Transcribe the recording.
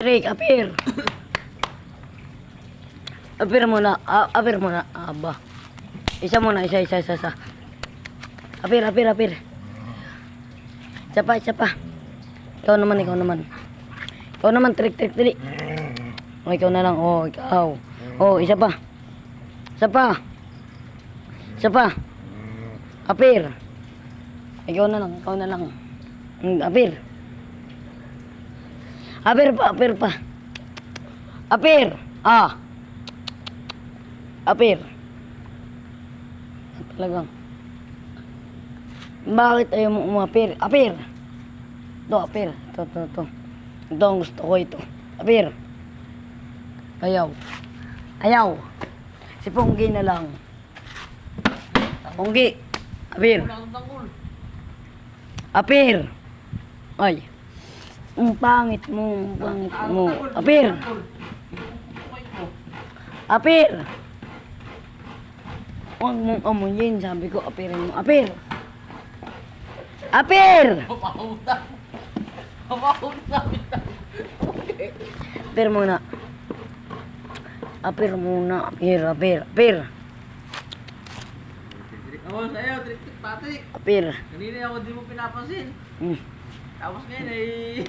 trick, apir. Apir muna, apir muna. Aba. Isa muna, isa. Apir. Isa pa. Ikaw naman. Ikaw naman, trick, dali. O, ikaw na lang. O, ikaw. O, isa pa. Apir. Ikaw na lang. Apir. Apir pa. Apir. Apir. Talagang. Bakit ayaw mo umapir? Apir. Ito, apir. Ito. Ito ang gusto ko ito. Apir. Ayaw. Si Ponggi na lang. Ponggi. Apir. Ay. Ang pangit mo. Apir. Huwag mong amuyin. Sabi ko, apirin mo. Apir. Apir muna. Apir. Ako sa'yo, trick, Patrick. Apir. Kanina ako di mo pinapansin. Tapos ngayon ay...